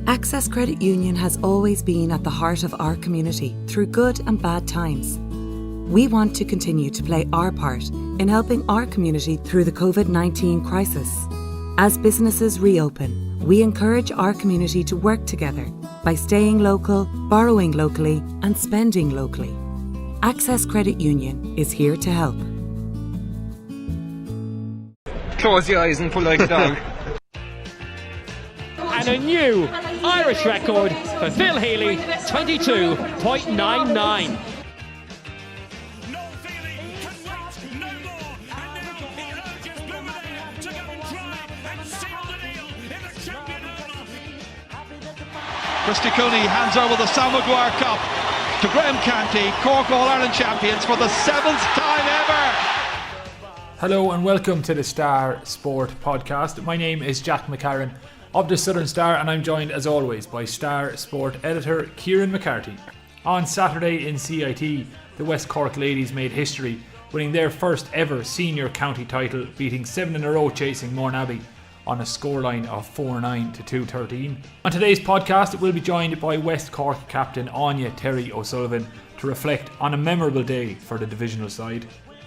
Access Credit Union has always been at the heart of our community through good and bad times. We want to continue to play our part in helping our community through the COVID-19 crisis. As businesses reopen, we encourage our community to work together by staying local, borrowing locally, and spending locally. Access Credit Union is here to help. Close your eyes and pull like a dog. And a new Irish record for Phil Healy, 22.99. Christy Cooney hands over the Sam Maguire Cup to Mccartney, Cork All-Ireland champions for the 7th time ever. Hello and welcome to the Star Sport podcast. My name is Jack McCarran of the Southern Star, and I'm joined as always by Star Sport editor Kieran McCarthy. On Saturday in CIT, the West Cork ladies made history, winning their first ever senior county title, beating 7 in a row chasing Mourneabbey on a scoreline of 4-9 to 2-13. On today's podcast, we'll be joined by West Cork captain Aine Terry O'Sullivan to reflect on a memorable day for the divisional side.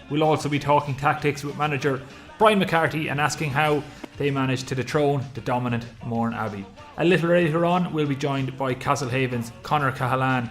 We'll also be talking tactics with manager Brian McCarthy and asking how they managed to dethrone the dominant Mourneabbey. A little later on, we'll be joined by Castlehaven's Conor Cahalane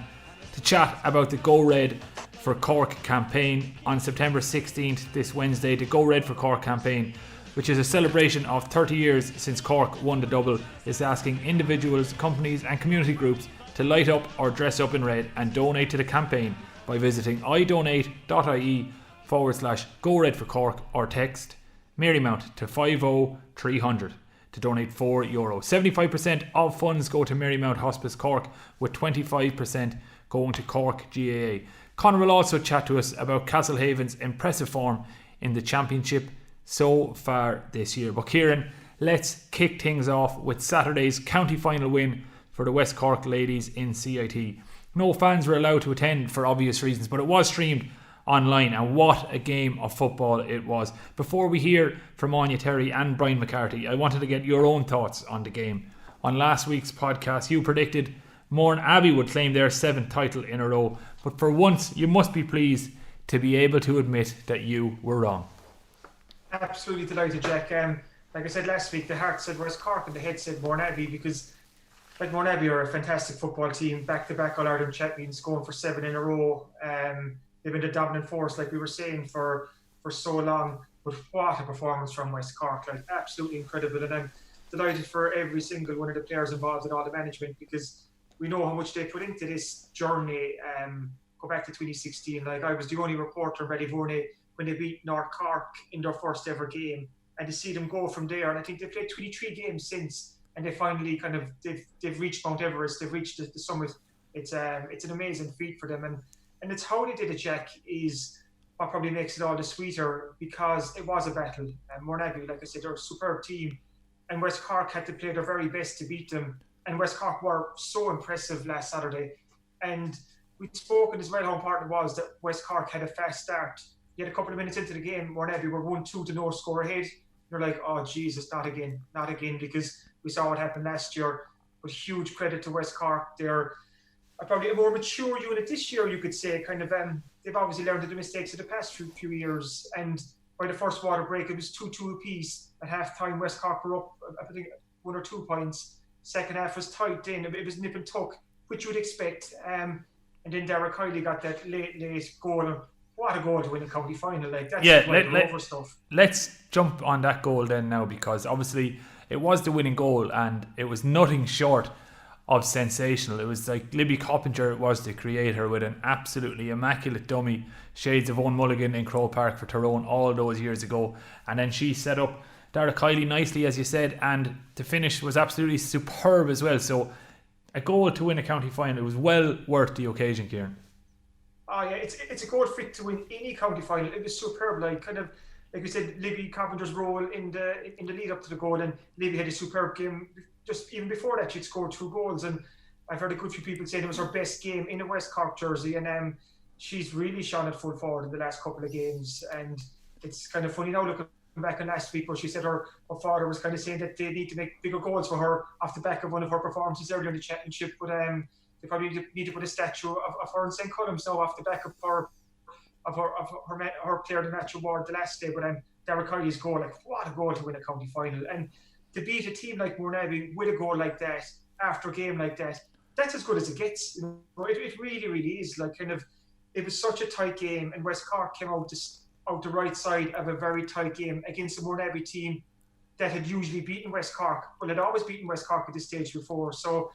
to chat about the Go Red for Cork campaign on September 16th, this Wednesday. The Go Red for Cork campaign, which is a celebration of 30 years since Cork won the double, is asking individuals, companies and community groups to light up or dress up in red and donate to the campaign by visiting idonate.ie/Go Red for Cork or text Marymount to 50300 to donate €4. 75% of funds go to Marymount Hospice Cork, with 25% going to Cork GAA. Conor will also chat to us about Castlehaven's impressive form in the championship so far this year. But Kieran, let's kick things off with Saturday's county final win for the West Cork ladies in CIT. No fans were allowed to attend for obvious reasons, but it was streamed online, and what a game of football it was. Before we hear from Aine Terry and Brian McCarthy, I wanted to get your own thoughts on the game. On last week's podcast, you predicted Mourneabbey would claim their 7th title in a row, but for once you must be pleased to be able to admit that you were wrong. Absolutely delighted, Jack. Like I said last week, the heart said West Cork and the head said Mourneabbey, because like Mourneabbey are a fantastic football team, back-to-back All-Ireland champions, going for 7 in a row. They've been the dominant force, like we were saying, for so long. But what a performance from West Cork, like absolutely incredible. And I'm delighted for every single one of the players involved and all the management, because we know how much they put into this journey. Go back to 2016, like I was the only reporter in Ballyvourney when they beat North Cork in their first ever game, and to see them go from there. And I think they've played 23 games since, and they finally they've reached Mount Everest, they've reached the summit. It's an amazing feat for them, and it's how they did it, Jack, is what probably makes it all the sweeter, because it was a battle. And Mourneabbey, like I said, they're a superb team, and West Cork had to play their very best to beat them. And West Cork were so impressive last Saturday. And we'd spoken as well how important it was that West Cork had a fast start. Yet a couple of minutes into the game, Mourneabbey were 1-2 to no score ahead. You're like, oh Jesus, not again, because we saw what happened last year. But huge credit to West Cork. They're probably a more mature unit this year, you could say. They've obviously learned of the mistakes of the past few years. And by the first water break, it was 2-2 apiece. At half time, West Cork were up, I think, 1 or 2 points. Second half was tight in. It was nip and tuck, which you would expect. And then Derek Kiley got that late goal. What a goal to win a county final. Like, that's over stuff. Let's jump on that goal then now, because obviously it was the winning goal and it was nothing short of sensational. It was like Libby Coppinger was the creator, with an absolutely immaculate dummy, shades of Owen Mulligan in Croke Park for Tyrone all those years ago, and then she set up Dara Kiley nicely, as you said, and the finish was absolutely superb as well. So a goal to win a county final, it was well worth the occasion, Kieran. Oh yeah, it's a goal fit to win any county final. It was superb, like we said, Libby Coppinger's role in the lead up to the goal, and Libby had a superb game. Just even before that, she'd scored 2 goals, and I've heard a good few people saying it was her best game in a West Cork jersey, and she's really shone at full forward in the last couple of games. And it's kind of funny now looking back on last week where she said her father was kind of saying that they need to make bigger goals for her off the back of one of her performances earlier in the championship. But they probably need to put a statue of her in St. Columns now off the back of her player of the match award the last day. But Darragh Kiley's goal, like, what a goal to win a county final. And to beat a team like Mourneabbey with a goal like that after a game like that, that's as good as it gets. You know, it really, really is. Like, kind of, it was such a tight game, and West Cork came out the right side of a very tight game against a Mourneabbey team that had usually beaten West Cork. Well, had always beaten West Cork at this stage before. So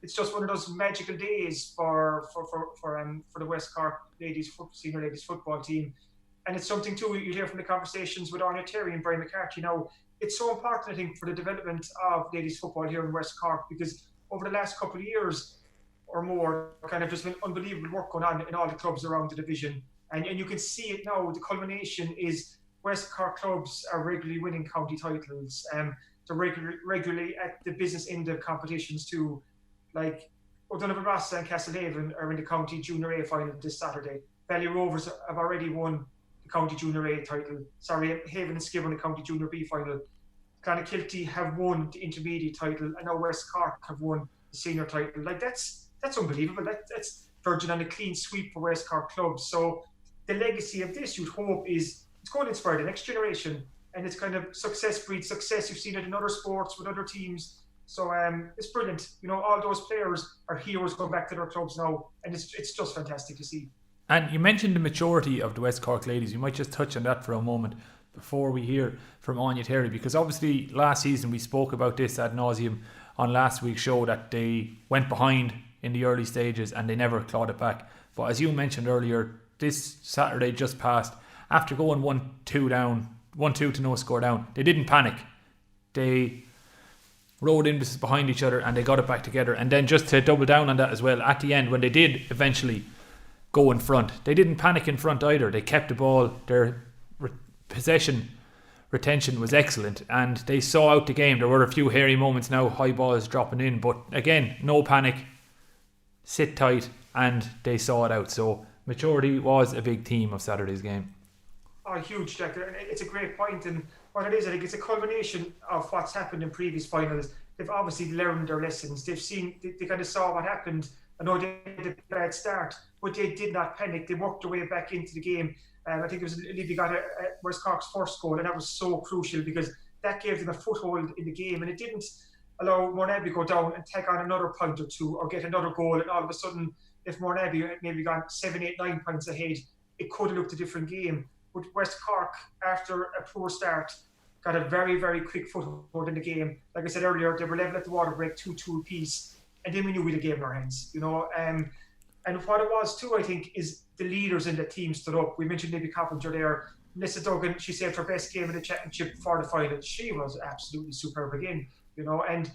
it's just one of those magical days for the West Cork senior ladies football team. And it's something too you hear from the conversations with Aine Terry and Brian McCarthy. Now, it's so important, I think, for the development of ladies football here in West Cork, because over the last couple of years or more, kind of just been unbelievable work going on in all the clubs around the division. And you can see it now. The culmination is West Cork clubs are regularly winning county titles. They're regularly at the business end of competitions too. Like O'Donovan Rossa and Castlehaven are in the county junior A final this Saturday. Valley Rovers have already won the county junior A title. Haven and Skibbereen the county junior B final. Clonakilty have won the intermediate title, and now West Cork have won the senior title. Like, that's unbelievable. That's verging on a clean sweep for West Cork clubs. So the legacy of this, you'd hope, is it's going to inspire the next generation, and it's kind of success breeds success. You've seen it in other sports with other teams. So it's brilliant. You know, all those players are heroes going back to their clubs now, and it's just fantastic to see. And you mentioned the maturity of the West Cork ladies. You might just touch on that for a moment before we hear from Aine Terry, because obviously last season we spoke about this ad nauseum on last week's show, that they went behind in the early stages and they never clawed it back. But as you mentioned earlier, this Saturday just passed, after going 1-2 down, 1-2 to no score down, they didn't panic. They rode in behind each other and they got it back together. And then just to double down on that as well, at the end, when they did eventually go in front, they didn't panic in front either. They kept the ball. Their possession retention was excellent, and they saw out the game. There were a few hairy moments now, high balls dropping in, but again, no panic, sit tight, and they saw it out. So maturity was a big theme of Saturday's game. Oh, huge, Jack. It's a great point, and what it is, I think it's a culmination of what's happened in previous finals. They've obviously learned their lessons. They kind of saw what happened. I know they had a bad start, but they did not panic. They worked their way back into the game. I think it was Levy got West Cork's first goal, and that was so crucial because that gave them a foothold in the game, and it didn't allow Mourneabbey to go down and take on another point or two or get another goal. And all of a sudden, if Mourneabbey had maybe gone 7, 8, 9 points ahead, it could have looked a different game. But West Cork, after a poor start, got a very, very quick foothold in the game. Like I said earlier, they were level at the water break, 2-2 apiece, and then we knew we had a game in our hands, you know. And what it was too, I think, is the leaders in the team stood up. We mentioned Libby Coppinger there. Melissa Duggan, she saved her best game in the championship for the final. She was absolutely superb again, you know, and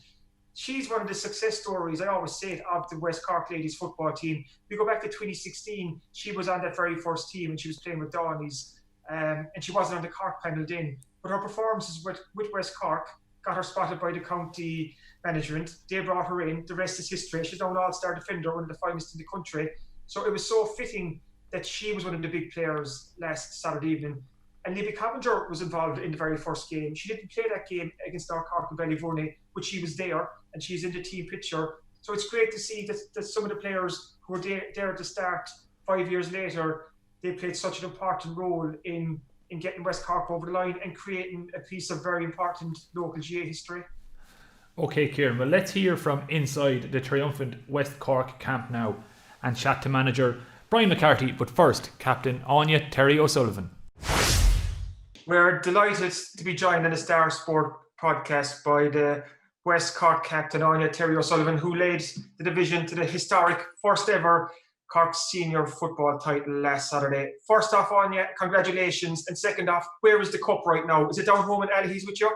she's one of the success stories, I always say it, of the West Cork ladies football team. We go back to 2016, she was on that very first team and she was playing with Dawneys, and she wasn't on the Cork panel then. But her performances with West Cork got her spotted by the county management. They brought her in. The rest is history. She's now an all-star defender, one of the finest in the country. So it was so fitting that she was one of the big players last Saturday evening. And Libby Coppinger was involved in the very first game. She didn't play that game against North Cork and Ballyvourney, but she was there and she's in the team picture. So it's great to see that some of the players who were there at the start 5 years later, they played such an important role in getting West Cork over the line and creating a piece of very important local GA history. Okay, Kieran, well, let's hear from inside the triumphant West Cork camp now and chat to manager Brian McCarthy, but first, Captain Aine Terry O'Sullivan. We're delighted to be joined on the Star Sport podcast by the West Cork captain Aine Terry O'Sullivan, who led the division to the historic first ever Cork senior football title last Saturday. First off, Aine, congratulations, and second off, where is the cup right now? Is it down home in Allihies with you?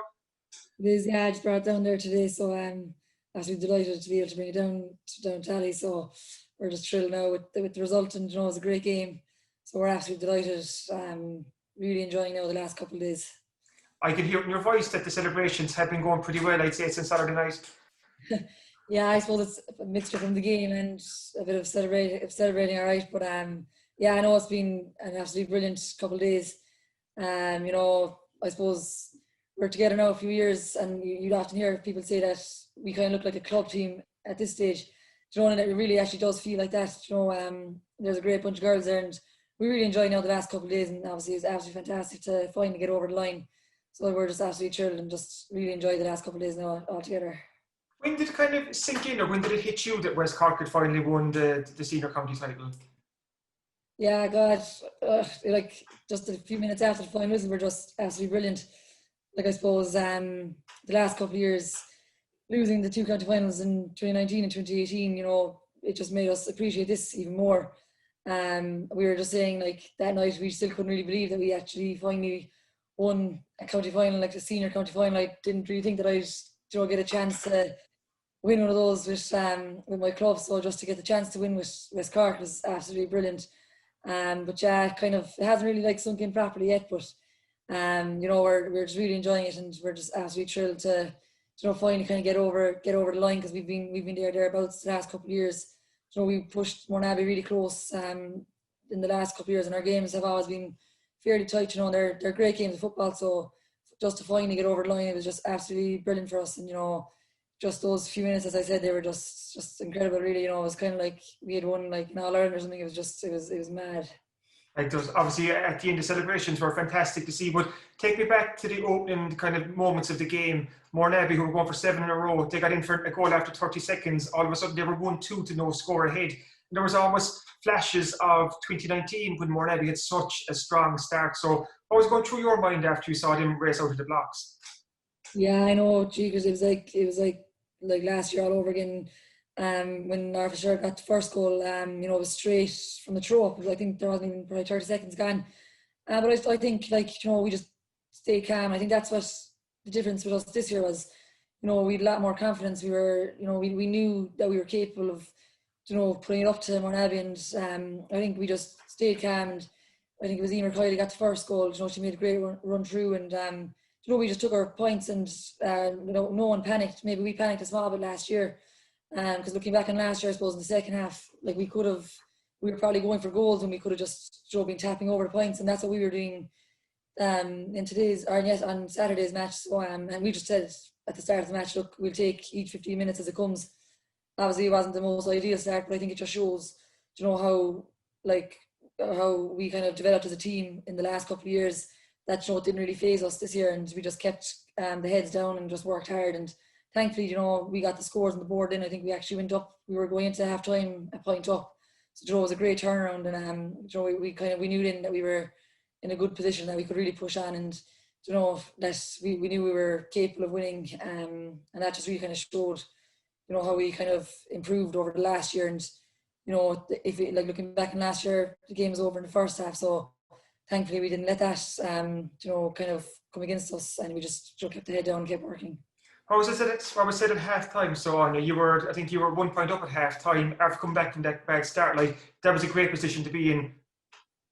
It is, yeah. I just brought it down there today, so I'm absolutely delighted to be able to bring it down to Allihies. So we're just thrilled now with the result, and you know, it was a great game. So we're absolutely delighted. Really enjoying now the last couple of days. I can hear it in your voice that the celebrations have been going pretty well, I'd say, since Saturday night. Yeah, I suppose it's a mixture from the game and a bit of celebrating, all right. But yeah, I know it's been an absolutely brilliant couple of days. You know, I suppose we're together now a few years, and you'd often hear people say that we kind of look like a club team at this stage. You know, and it really actually does feel like that. You know, there's a great bunch of girls there, and we really enjoyed now the last couple of days, and obviously it was absolutely fantastic to finally get over the line. So we're just absolutely thrilled and just really enjoyed the last couple of days now all together. When did it kind of sink in, or when did it hit you that West Cork had finally won the senior county title? Yeah, God, like just a few minutes after the final whistle, we're just absolutely brilliant. Like I suppose the last couple of years, losing the two county finals in 2019 and 2018, you know, it just made us appreciate this even more. We were just saying, like, that night we still couldn't really believe that we actually finally won a county final, like the senior county final. I didn't really think that I'd, you know, get a chance to win one of those with my club. So just to get the chance to win with West Cork was absolutely brilliant. But yeah, kind of, it hasn't really like sunk in properly yet, but you know, we're just really enjoying it, and we're just absolutely thrilled to, you know, finally kind of get over the line, because we've been thereabouts the last couple of years. You know, we pushed Mourneabbey really close in the last couple of years, and our games have always been fairly tight. You know, they're great games of football, so just to finally get over the line, it was just absolutely brilliant for us. And you know, just those few minutes, as I said, they were just incredible, really. You know, it was kind of like we had won like an All-Ireland or something. It was mad. Like, those, obviously at the end, the celebrations were fantastic to see, but take me back to the opening kind of moments of the game. Mourneabbey, who were going for 7 in a row, they got in for a goal after 30 seconds. All of a sudden they were 1-2 to no score ahead. And there was almost flashes of 2019 when Mourneabbey had such a strong start. So what was going through your mind after you saw them race out of the blocks? Yeah, I know, gee, because it was like last year all over again. When our Fisher got the first goal, you know, it was straight from the throw up. I think there wasn't even probably 30 seconds gone. But I think, like, you know, we just stayed calm. I think that's what the difference with us this year was. You know, we had a lot more confidence. We were, you know, we knew that we were capable of, you know, putting it up to Mourneabbey, and I think we just stayed calm. And I think it was Aine Terry got the first goal. You know, she made a great run through, and you know, we just took our points, and you know, no one panicked. Maybe we panicked a small bit last year. Because looking back on last year, I suppose in the second half, like we were probably going for goals, and we could have just, you know, been tapping over the points, and that's what we were doing on Saturday's match. So and we just said at the start of the match, look, we'll take each 15 minutes as it comes. Obviously, it wasn't the most ideal start, but I think it just shows, you know, how we kind of developed as a team in the last couple of years. That, you know, it didn't really faze us this year, and we just kept the heads down and just worked hard. And thankfully, you know, we got the scores on the board. Then I think we actually went up. We were going into half time a point up, so, you know, it was a great turnaround. And you know, we knew then that we were in a good position, that we could really push on, and, you know, that we knew we were capable of winning. And that just really kind of showed, you know, how we kind of improved over the last year. And, you know, if we, like, looking back in last year, the game was over in the first half, so thankfully we didn't let that you know, kind of come against us, and we just, you know, kept the head down and kept working. What was said at half time? So I think you were 1 point up at half time after coming back from that bad start. Like, that was a great position to be in.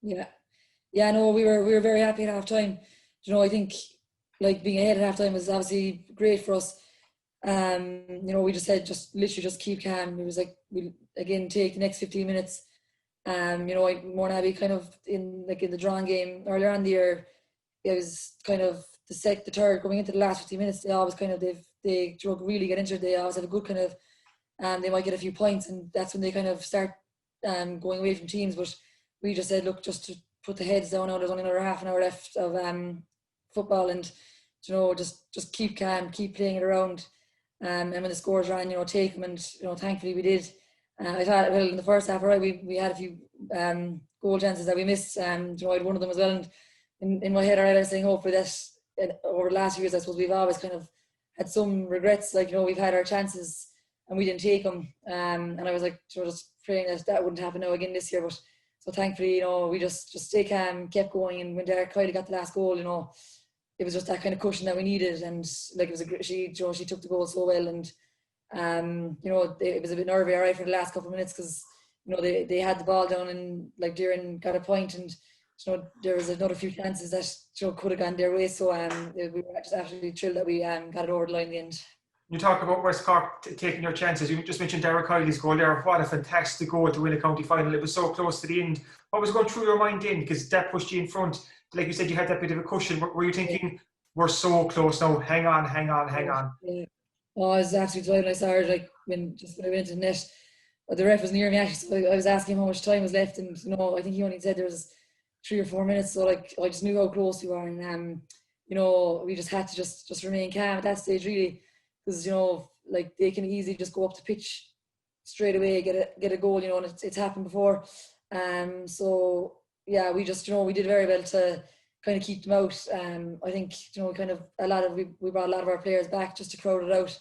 Yeah, no, we were very happy at half time. You know, I think, like, being ahead at half time was obviously great for us. You know, we just said, literally keep calm. It was like, we'll again take the next 15 minutes. You know, Mourneabbey kind of in the drawing game earlier on the year, it was kind of the third going into the last 15 minutes. They always kind of they really get injured. They always have a good kind of, they might get a few points, and that's when they kind of start going away from teams. But we just said, look, just to put the heads down now. There's only another half an hour left of football, and, you know, just keep calm, keep playing it around. And when the scores ran, you know, take them, and, you know, thankfully we did. I thought, well, in the first half, right, we had a few goal chances that we missed. You know, I had one of them as well. And in my head, I was saying, hopefully that over the last few years, I suppose we've always kind of had some regrets. Like, you know, we've had our chances and we didn't take them. And I was like, you know, just praying that wouldn't happen now again this year. But so thankfully, you know, we just stay calm, kept going. And when Derek Kylie got the last goal, you know, it was just that kind of cushion that we needed. And, like, it was a great, she took the goal so well. And, you know, it was a bit nervy, all right, for the last couple of minutes, because, you know, they had the ball down, and, like, Doireann got a point, and, you know, there was another few chances that, you know, could have gone their way. So we were just absolutely thrilled that we got it over the line in the end. You talk about West Cork taking your chances. You just mentioned Derek Kylie's goal there. What a fantastic goal to win a county final. It was so close to the end. What was going through your mind then? Because that pushed you in front. like you said, you had that bit of a cushion. Were you thinking, we're so close now, hang on? Yeah. Oh, I was absolutely delighted. I saw her, like, when I went to the net, the ref was near me actually, so I was asking him how much time was left, and I think he only said there was 3 or 4 minutes, so like I just knew how close we were, and we just had to just remain calm at that stage, really, because like they can easily just go up the pitch straight away, get a goal, and it's happened before. So yeah, we just we did very well to kind of keep them out. I think kind of we brought a lot of our players back just to crowd it out.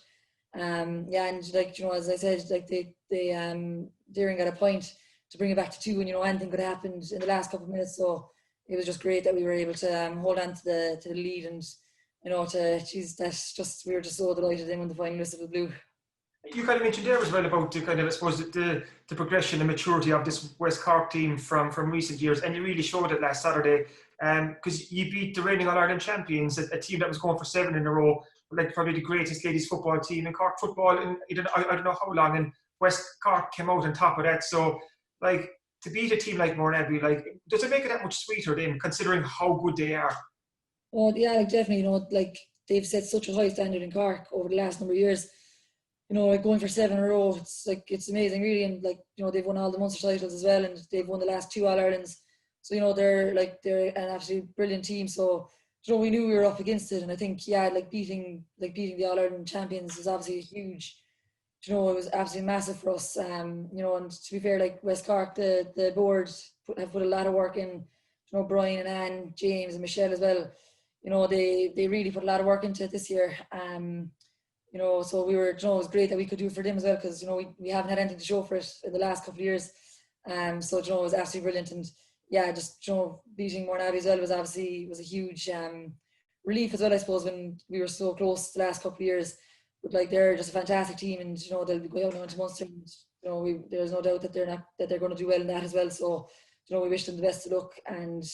And like as I said, like they Deering got a point to bring it back to 2, and anything could have happened in the last couple of minutes. So it was just great that we were able to hold on to the lead, and we were just so delighted then when the final whistle blew. You kind of mentioned there as well about the kind of, I suppose, the progression and maturity of this West Cork team from recent years, and you really showed it last Saturday, because you beat the reigning All-Ireland champions, a team that was going for 7 in a row, like probably the greatest ladies football team in Cork football in I don't know how long, and West Cork came out on top of that. So like, to beat a team like Mourneabbey, like, does it make it that much sweeter then, considering how good they are? Oh yeah, like definitely, like they've set such a high standard in Cork over the last number of years. Like going for 7 in a row, it's amazing really, and like they've won all the Munster titles as well, and they've won the last 2 All-Irelands. So they're an absolutely brilliant team. So we knew we were up against it, and I think like beating the All-Ireland champions was obviously huge. It was absolutely massive for us. And to be fair, like West Cork, the board have put a lot of work in. Brian and Anne, James and Michelle as well. They really put a lot of work into it this year. So we were, it was great that we could do it for them as well, because we haven't had anything to show for it in the last couple of years. So it was absolutely brilliant, and yeah, just beating Mourneabbey as well was a huge relief as well, I suppose, when we were so close the last couple of years. But like, they're just a fantastic team, and they'll be going out now into Munster, and there's no doubt that they're going to do well in that as well. So we wish them the best of luck, and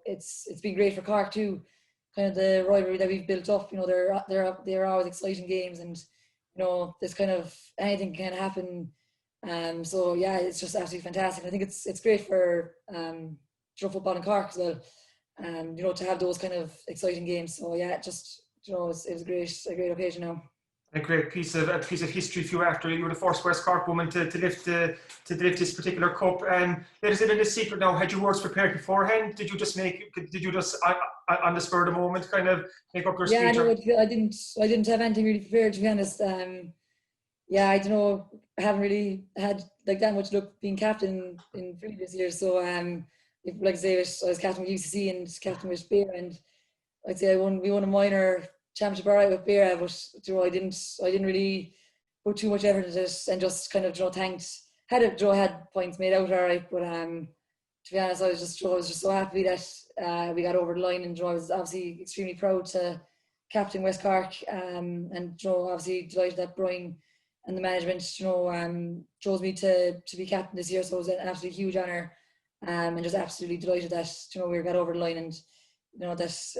it's been great for Cork too. Kind of the rivalry that we've built up, they're always exciting games, and there's kind of anything can happen. So yeah, it's just absolutely fantastic. I think it's great for football in Cork as well, to have those kind of exciting games. So yeah, it was a great occasion now. A great piece of history for you after you were the first West Cork woman to lift this particular cup. And let us in the secret now. Had your words prepared beforehand? Did you just on the spur of the moment kind of make up your speech? Yeah, no, I didn't have anything really prepared, to be honest. Yeah, I don't know. I haven't really had like that much luck being captain in previous years. So like I say, I was captain with UCC and captain with Beara, and I'd say we won a minor championship alright with Beara, but I didn't really put too much effort into it, and just kind of thanked. Had points made out alright, but to be honest, I was just so happy that we got over the line, and I was obviously extremely proud to captain West Cork, and obviously delighted that Brian and the management chose me to be captain this year. So it was an absolutely huge honour, and just absolutely delighted that we got over the line, and it was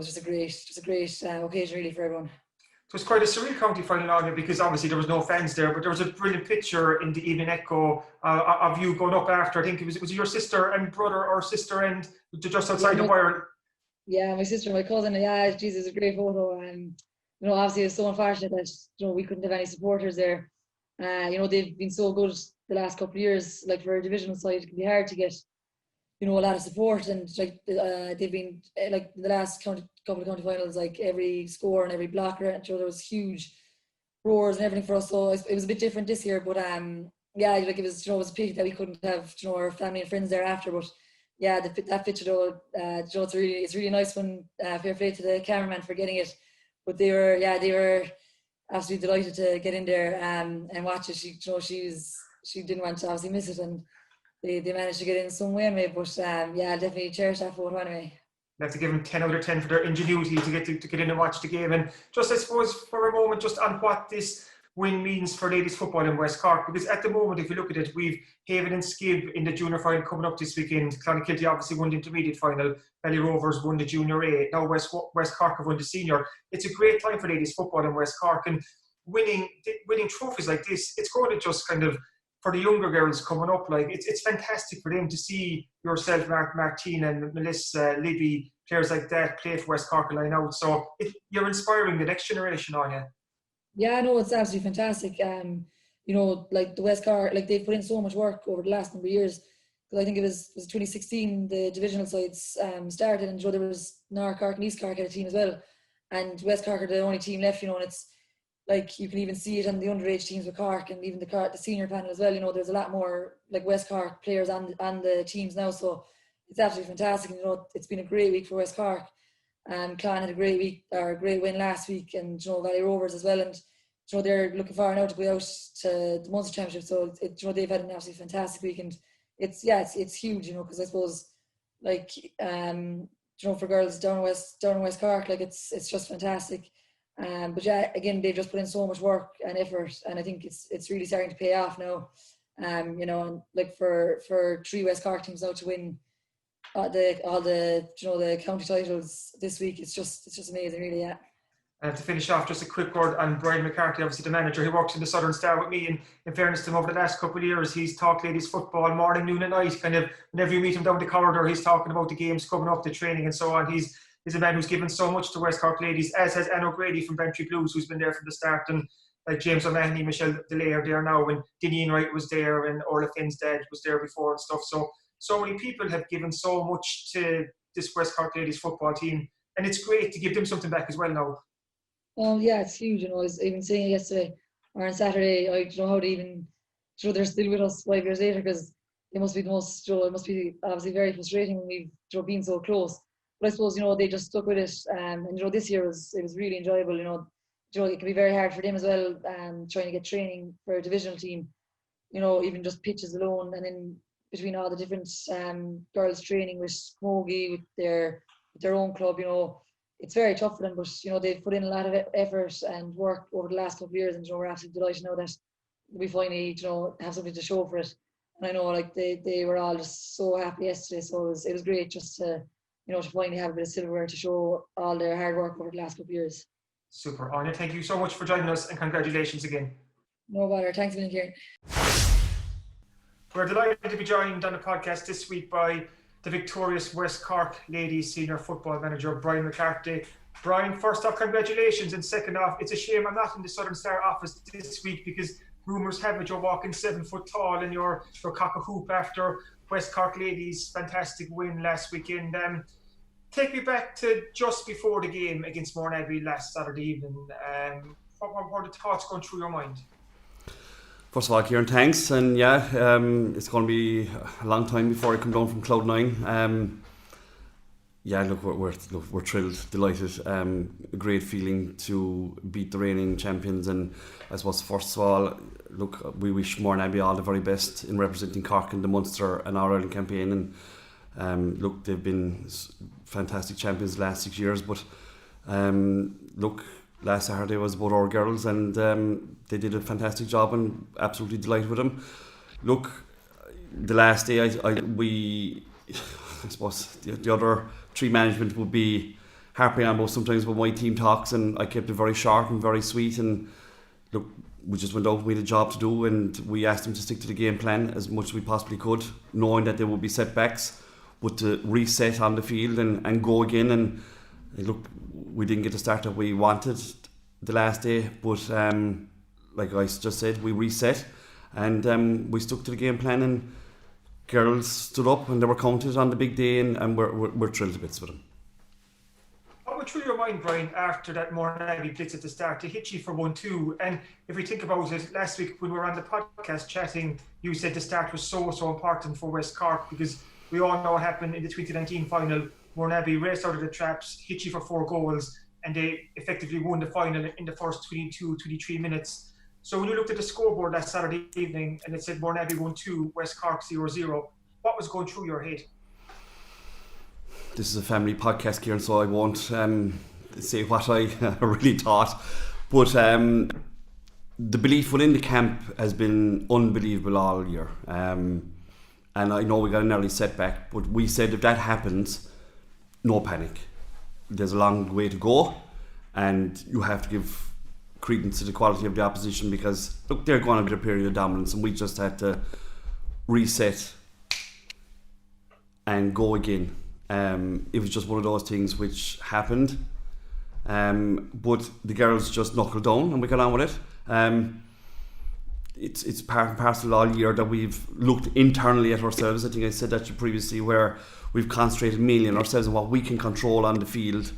just a great occasion really for everyone. It was quite a surreal county final, Aine, because obviously there was no fans there, but there was a brilliant picture in the Evening Echo of you going up after. I think it was your sister and brother, or sister and just outside the wire. Yeah, my sister and my cousin. Yeah, Jesus, it was a great photo. Obviously it was so unfortunate that we couldn't have any supporters there. They've been so good the last couple of years. Like, for a divisional side, it can be hard to get a lot of support, and like they've been like the last couple of county finals, like every score and every blocker, there was huge roars and everything for us. So it was a bit different this year, but yeah, like it was a pity that we couldn't have our family and friends there after. But yeah, that picture though, it's really nice when fair play to the cameraman for getting it. But they were absolutely delighted to get in there and watch it. She didn't want to obviously miss it, and they managed to get in some way anyway. But yeah, I'll definitely cherish that photo anyway. You have to give them 10 out of 10 for their ingenuity to get in and watch the game. And just, I suppose, for a moment, just on what this win means for ladies football in West Cork, because at the moment, if you look at it, we've Haven and Skib in the junior final coming up this weekend. Clonakilty obviously won the intermediate final. Valley Rovers won the junior A. Now West Cork have won the senior. It's a great time for ladies football in West Cork, and winning trophies like this, it's going to just kind of, for the younger girls coming up, like it's fantastic for them to see yourself, Martina and Melissa, Libby, players like that play for West Cork line out. So you're inspiring the next generation, aren't you? Yeah, no, it's absolutely fantastic. Like the West Cork, like they've put in so much work over the last number of years. Because I think it was 2016 the divisional sides started, and there was North Cork and East Cork had a team as well, and West Cork are the only team left. And it's like you can even see it on the underage teams with Cork, and even the senior panel as well. There's a lot more like West Cork players on the teams now, so it's absolutely fantastic. It's been a great week for West Cork. Clan had a great win last week, and Valley Rovers as well, and they're looking forward now to go out to the Munster Championship. So they've had an absolutely fantastic week, and it's huge, because I suppose like for girls down in West Cork, like it's just fantastic. But yeah, again, they've just put in so much work and effort, and I think it's really starting to pay off now. And like for 3 West Cork teams now to win all the county titles this week, it's just amazing, really. Yeah. And to finish off, just a quick word on Brian McCarthy, obviously the manager. He works in the Southern Star with me, and in fairness to him, over the last couple of years, he's talked ladies football morning, noon and night. Kind of whenever you meet him down the corridor, he's talking about the games coming up, the training and so on. He's a man who's given so much to West Cork ladies, as has Anne O'Grady from Bantry Blues, who's been there from the start. And like James O'Mahony, Michelle DeLay are there now, and Dineen Wright was there, and Orla Finn's dad was there before and stuff. So many people have given so much to this West Cork ladies football team, and it's great to give them something back as well now. Oh yeah, it's huge. I was even saying it yesterday or on Saturday. I don't know how they even. They're still with us 5 years later, because it must be the most. It must be obviously very frustrating when we've been so close. But I suppose they just stuck with it, and this year was really enjoyable. It can be very hard for them as well, trying to get training for a divisional team. Even just pitches alone, and then between all the different girls training with Smogie, with their own club, it's very tough for them, but they've put in a lot of effort and work over the last couple of years, and we're absolutely delighted now that we finally have something to show for it. And I know like they were all just so happy yesterday, so it was great just to to finally have a bit of silverware to show all their hard work over the last couple of years. Super, Aine, thank you so much for joining us, and congratulations again. No bother, thanks a million, Kieran. We're delighted to be joined on the podcast this week by the victorious West Cork ladies senior football manager, Brian McCarthy. Brian, first off, congratulations, and second off, it's a shame I'm not in the Southern Star office this week, because rumours have it you're walking 7 foot tall in your cock a hoop after West Cork ladies' fantastic win last weekend. Take me back to just before the game against Mourneabbey last Saturday evening. What were the thoughts going through your mind? First of all, Kieran, thanks, and it's going to be a long time before I come down from Cloud 9. We're thrilled, delighted. A great feeling to beat the reigning champions, and I suppose first of all, we wish Mourneabbey all the very best in representing Cork in the Munster and All Ireland campaign. And they've been fantastic champions the last 6 years, but last Saturday was about our girls, and they did a fantastic job, and absolutely delighted with them. The last day, I suppose the other 3 management would be harping on about sometimes when my team talks, and I kept it very short and very sweet, and we just went out, we had a job to do, and we asked them to stick to the game plan as much as we possibly could, knowing that there would be setbacks, but to reset on the field and go again. And we didn't get the start that we wanted the last day, but like I just said, we reset, and we stuck to the game plan, and girls stood up and they were counted on the big day, and we're thrilled to bits with them. What went through your mind, Brian, after that Mourneabbey blitz at the start to hit you for 1-2? And if we think about it, last week when we were on the podcast chatting, you said the start was so important for West Cork, because we all know what happened in the 2019 final. Mourneabbey raced out of the traps, hit you for 4 goals, and they effectively won the final in the first 22-23 minutes. So when you looked at the scoreboard that Saturday evening and it said Mourneabbey 1-2, West Cork 0-0, what was going through your head? This is a family podcast, Kieran, so I won't say what I really thought. But the belief within the camp has been unbelievable all year. And I know we got an early setback, but we said if that happens, no panic. There's a long way to go, and you have to give credence to the quality of the opposition, because look, they're going to get a period of dominance and we just had to reset and go again. It was just one of those things which happened, but the girls just knuckled down and we got on with it. It's part and parcel all year that we've looked internally at ourselves. I think I said that to you previously, where we've concentrated mainly on ourselves and what we can control on the field,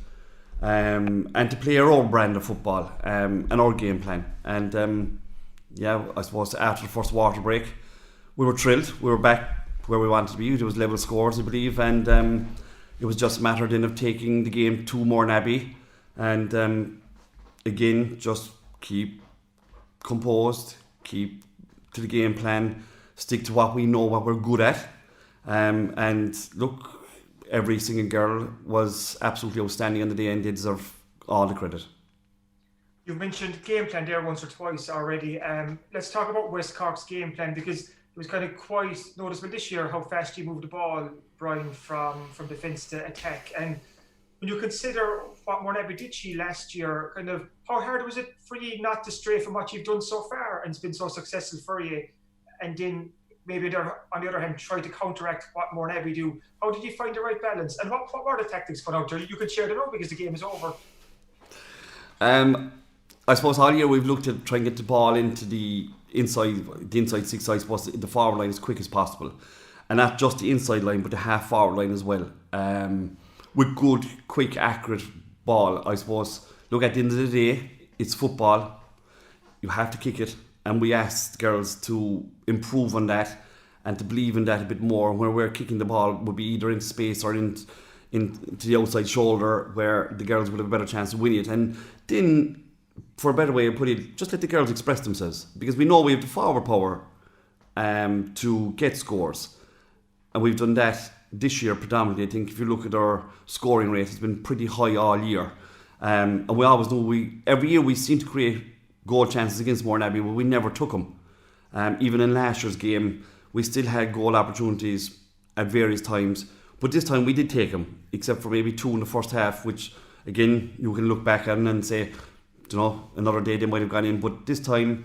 and to play our own brand of football, and our game plan. And I suppose after the first water break, we were thrilled. We were back where we wanted to be. There was level scores, I believe, and it was just a matter then of taking the game to Mourneabbey, and again, just keep composed, keep to the game plan, stick to what we know, what we're good at, and look, every single girl was absolutely outstanding on the day and they deserve all the credit. You've mentioned game plan there once or twice already. Let's talk about West Cork's game plan, because it was kind of quite noticeable this year how fast you moved the ball, Brian, from defence to attack. And when you consider what Mourneabbey did to you last year, kind of how hard was it for you not to stray from what you've done so far and it's been so successful for you, and then maybe on the other hand try to counteract what Mourneabbey do? How did you find the right balance, and what were the tactics for out there? You could share them out because the game is over. I suppose all year we've looked at trying to get the ball into the inside six, I suppose, the forward line as quick as possible, and not just the inside line but the half forward line as well, with good, quick, accurate ball. I suppose, look, at the end of the day, it's football, you have to kick it, and we asked girls to improve on that and to believe in that a bit more. Where we're kicking the ball would be either in space or into the outside shoulder, where the girls would have a better chance of winning it. And then, for a better way of putting it, just let the girls express themselves, because we know we have the forward power to get scores, and we've done that this year predominantly. I think if you look at our scoring rate, it's been pretty high all year, and we always know every year we seem to create goal chances against Mourneabbey, but we never took them. Even in last year's game, we still had goal opportunities at various times, but this time we did take them, except for maybe 2 in the first half, which again you can look back at and say, another day they might have gone in. But this time,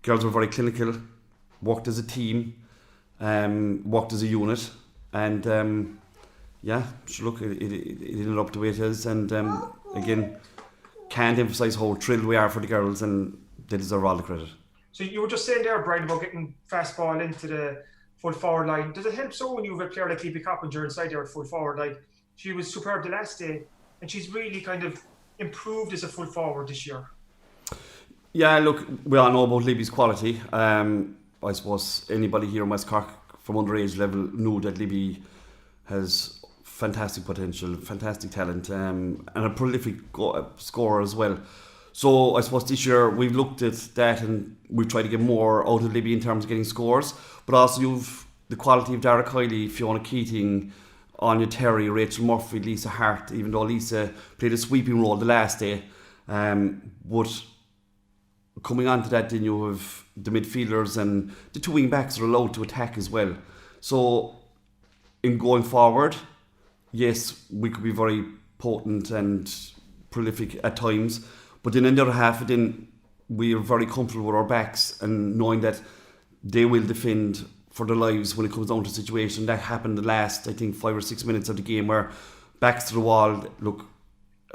girls were very clinical, worked as a team, worked as a unit, and look, it ended up the way it is. And again, can't emphasise how thrilled we are for the girls, and they deserve all the credit. So you were just saying there, Brian, about getting fast ball into the full forward line. Does it help so when you have a player like Libby Coppinger inside there at full forward? Like, she was superb the last day, and she's really kind of improved as a full forward this year. Yeah, look, we all know about Libby's quality. I suppose anybody here in West Cork from underage level knew that Libby has fantastic potential, fantastic talent, and a prolific scorer as well. So I suppose this year we've looked at that and we've tried to get more out of Libby in terms of getting scores, but also you've the quality of Dara Kiley, Fiona Keating, Aine Terry, Rachel Murphy, Lisa Hart, even though Lisa played a sweeping role the last day. But coming on to that, then you have the midfielders, and the 2 wing backs are allowed to attack as well. So in going forward, yes, we could be very potent and prolific at times, but then in the other half, then we are very comfortable with our backs and knowing that they will defend for their lives when it comes down to a situation. That happened the last, I think, 5 or 6 minutes of the game, where backs to the wall. Look,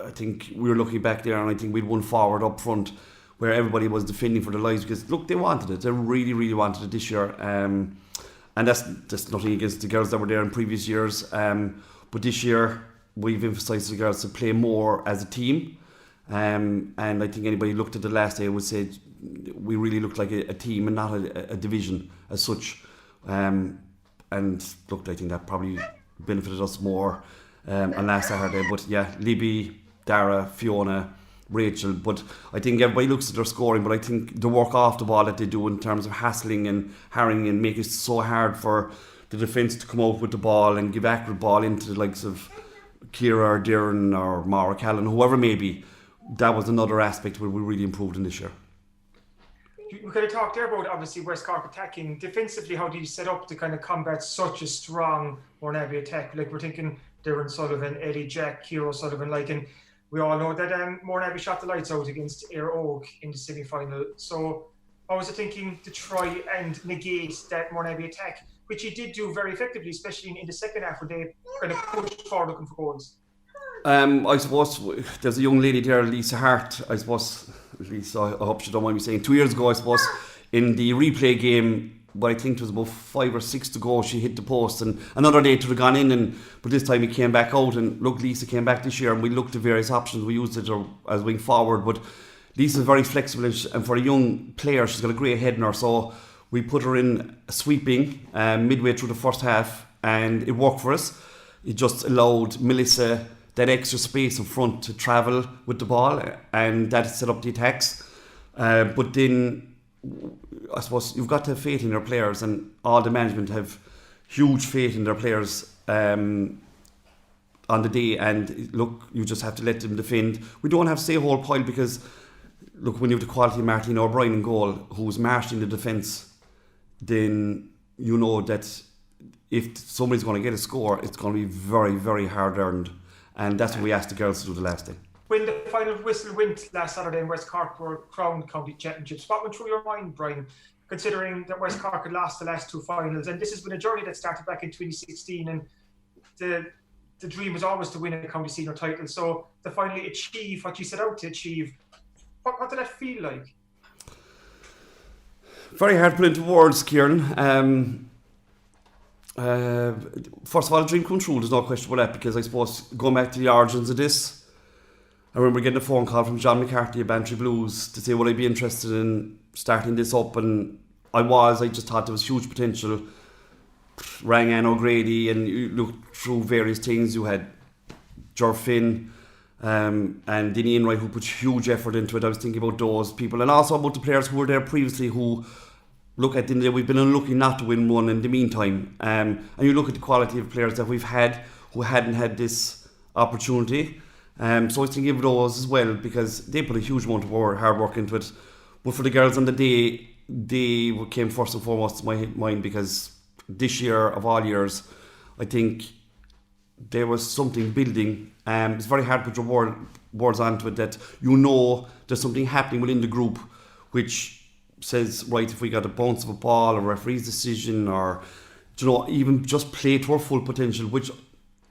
I think we were looking back there, and I think we'd won forward up front, where everybody was defending for their lives, because look, they wanted it. They really, really wanted it this year, and that's just nothing against the girls that were there in previous years. But this year we've emphasised the girls to play more as a team, and I think anybody looked at the last day would say we really looked like a team and not a division as such. And look, I think that probably benefited us more on last Saturday. But yeah, Libby, Dara, Fiona, Rachel, but I think everybody looks at their scoring, but I think the work off the ball that they do in terms of hassling and harrying and making it so hard for the defence to come out with the ball and give accurate ball into the likes of Ciara or Darren or Maura Callan, whoever it may be, that was another aspect where we really improved in this year. We kind of talked there about obviously West Cork attacking. Defensively, how do you set up to kind of combat such a strong Mourneabbey attack? Like, we're thinking Darren Sullivan, Eddie Jack, Ciara O'Sullivan, like, and we all know that Mourneabbey shot the lights out against Éire Óg in the semi-final. So I was thinking to try and negate that Mourneabbey attack, which he did do very effectively, especially in the second half where they kind of pushed forward looking for goals. I suppose there's a young lady there, Lisa Hart. I suppose, Lisa, I hope she don't mind me saying, 2 years ago, I suppose, in the replay game, but I think it was about 5 or 6 to go, she hit the post, and another day to have gone in, but this time he came back out, and look, Lisa came back this year, and we looked at various options. We used it as wing forward, but Lisa's very flexible, and for a young player, she's got a great head in her, so we put her in sweeping midway through the first half, and it worked for us. It just allowed Melissa that extra space in front to travel with the ball, and that set up the attacks. But then, I suppose you've got to have faith in your players, and all the management have huge faith in their players on the day. And look, you just have to let them defend. We don't have to say a whole pile because, look, when you have the quality of Martin O'Brien in goal, who's marshalling the defence, then you know that if somebody's going to get a score, it's going to be very, very hard earned. And that's what we asked the girls to do the last day. When the final whistle went last Saturday and West Cork were crowned county championships, what went through your mind, Brian, considering that West Cork had lost the last 2 finals? And this has been a journey that started back in 2016, and the dream was always to win a county senior title. So to finally achieve what you set out to achieve, what did that feel like? Very hard to put into words, Kieran. First of all, a dream come true, there's no question about that, because I suppose going back to the origins of this, I remember getting a phone call from John McCarthy at Bantry Blues to say would I be interested in starting this up, and I just thought there was huge potential. Rang Anne O'Grady, and you looked through various things. You had Ger Finn and then Ian Wright, who put huge effort into it. I was thinking about those people, and also about the players who were there previously who, look, at the end of the day, we've been unlucky not to win one in the meantime. And you look at the quality of players that we've had who hadn't had this opportunity. So I was thinking of those as well, because they put a huge amount of hard work into it. But for the girls on the day, they came first and foremost to my mind, because this year of all years, I think there was something building. It's very hard to put your words onto it, that you know there's something happening within the group which says, right, if we got a bounce of a ball, a referee's decision, or even just play to our full potential, which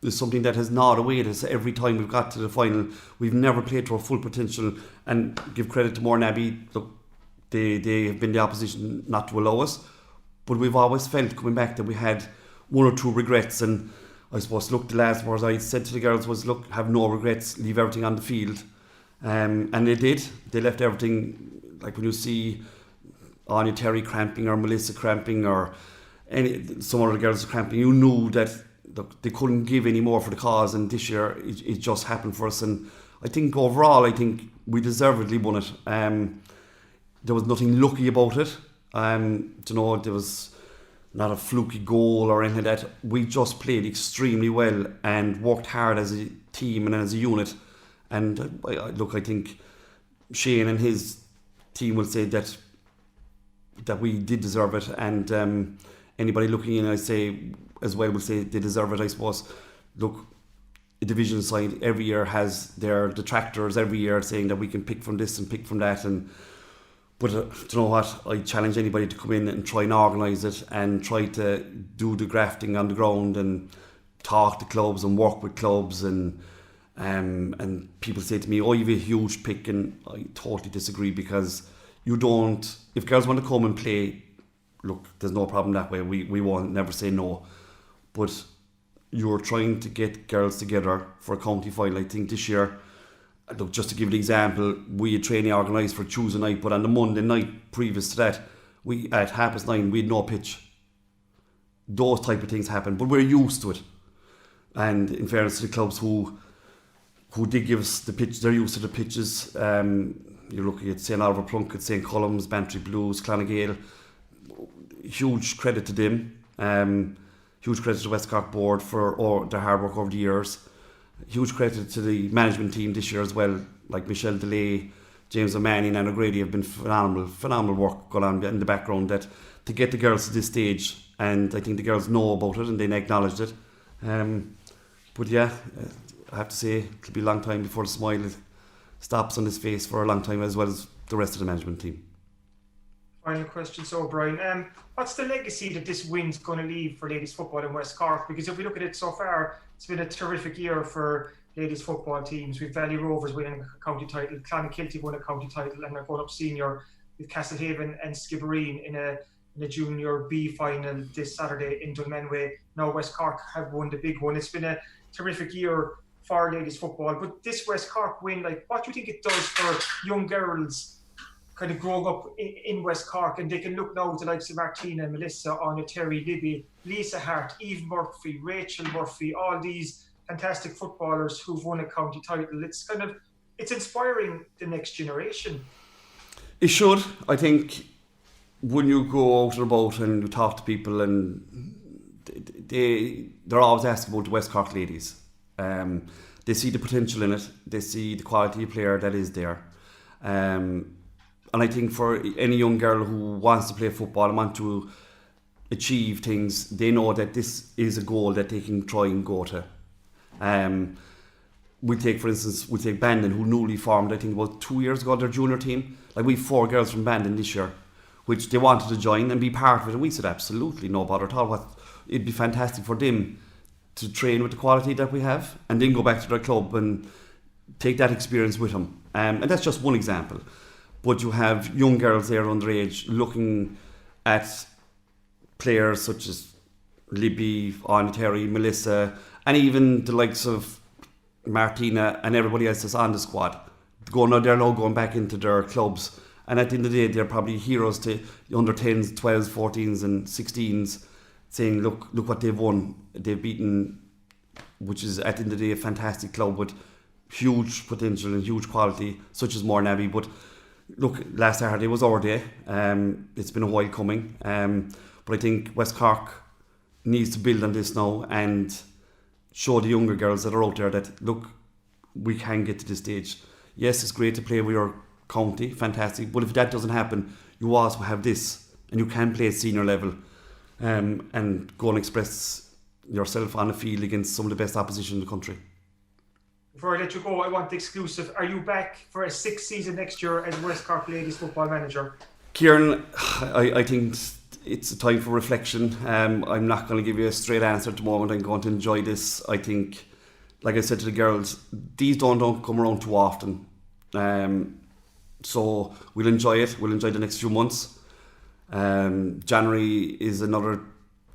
is something that has gnawed away at us every time we've got to the final. We've never played to our full potential, and give credit to Mourneabbey, look, they have been the opposition not to allow us, but we've always felt coming back that we had 1 or 2 regrets. And I suppose, look, the last words I said to the girls was, look, have no regrets, leave everything on the field. And they did. They left everything. Like when you see Aine Terry cramping, or Melissa cramping, or some other girls cramping, you knew that, look, they couldn't give any more for the cause, and this year it just happened for us. And I think overall, we deservedly won it. There was nothing lucky about it. There was not a fluky goal or anything like that. We just played extremely well and worked hard as a team and as a unit. And I think Shane and his team will say that we did deserve it, and anybody looking in, I say as well, will say they deserve it. I suppose, look, a division side every year has their detractors every year saying that we can pick from this and pick from that, but do you know what, I challenge anybody to come in and try and organise it and try to do the grafting on the ground and talk to clubs and work with clubs, and people say to me, oh, you've a huge pick, and I totally disagree, because you don't, if girls want to come and play, look, there's no problem that way, we won't never say no, but you're trying to get girls together for a county final. I think this year, look, just to give an example, we had training organised for Tuesday night, but on the Monday night previous to that, at 9:30 we had no pitch. Those type of things happen, but we're used to it. And in fairness to the clubs who did give us the pitch, they're used to the pitches. You're looking at St. Oliver Plunkett, St. Columns, Bantry Blues, Clonagale. Huge credit to them. Huge credit to the West Cork board for their hard work over the years. Huge credit to the management team this year as well, like Michelle DeLay, James O'Mahony and Anne O'Grady have been phenomenal work going on in the background to get the girls to this stage, and I think the girls know about it and they acknowledged it. But yeah, I have to say it'll be a long time before the smile stops on his face for a long time, as well as the rest of the management team. Final question, so Brian, what's the legacy that this win's going to leave for ladies football in West Cork? Because if we look at it so far, it's been a terrific year for ladies football teams. We've Valley Rovers winning a county title, Clonakilty won a county title, and they're going up senior with Castlehaven and Skibbereen in a junior B final this Saturday in Dunmanway. Now West Cork have won the big one. It's been a terrific year for ladies football, but this West Cork win, like, what do you think it does for young girls kind of growing up in West Cork, and they can look now to the likes of Martina, Melissa, Aine Terry, Libby, Lisa Hart, Eve Murphy, Rachel Murphy, all these fantastic footballers who've won a county title. It's inspiring the next generation. It should. I think when you go out and about and you talk to people, and they're always asking about the West Cork ladies. They see the potential in it. They see the quality of player that is there. And I think for any young girl who wants to play football and want to achieve things, they know that this is a goal that they can try and go to. For instance, we take Bandon, who newly formed, I think about 2 years ago, their junior team. Like, we have 4 girls from Bandon this year, which they wanted to join and be part of it. And we said, absolutely, no bother at all. It'd be fantastic for them to train with the quality that we have and then go back to their club and take that experience with them. And that's just one example. But you have young girls there underage looking at players such as Libby, Aine Terry, Melissa, and even the likes of Martina and everybody else that's on the squad. They're now going back into their clubs. And at the end of the day, they're probably heroes to the under 10s, 12s, 14s and 16s, saying, look what they've won. They've beaten, which is at the end of the day a fantastic club with huge potential and huge quality, such as Mourneabbey. But look, last Saturday was our day. It's been a while coming. But I think West Cork needs to build on this now and show the younger girls that are out there that, look, we can get to this stage. Yes, it's great to play with your county, fantastic. But if that doesn't happen, you also have this, and you can play at senior level and go and express yourself on the field against some of the best opposition in the country. Before I let you go, I want the exclusive. Are you back for a 6th season next year as West Cork ladies football manager? Kieran, I think it's a time for reflection. I'm not going to give you a straight answer at the moment. I'm going to enjoy this. I think, like I said to the girls, these don't come around too often. So we'll enjoy it. We'll enjoy the next few months. January is another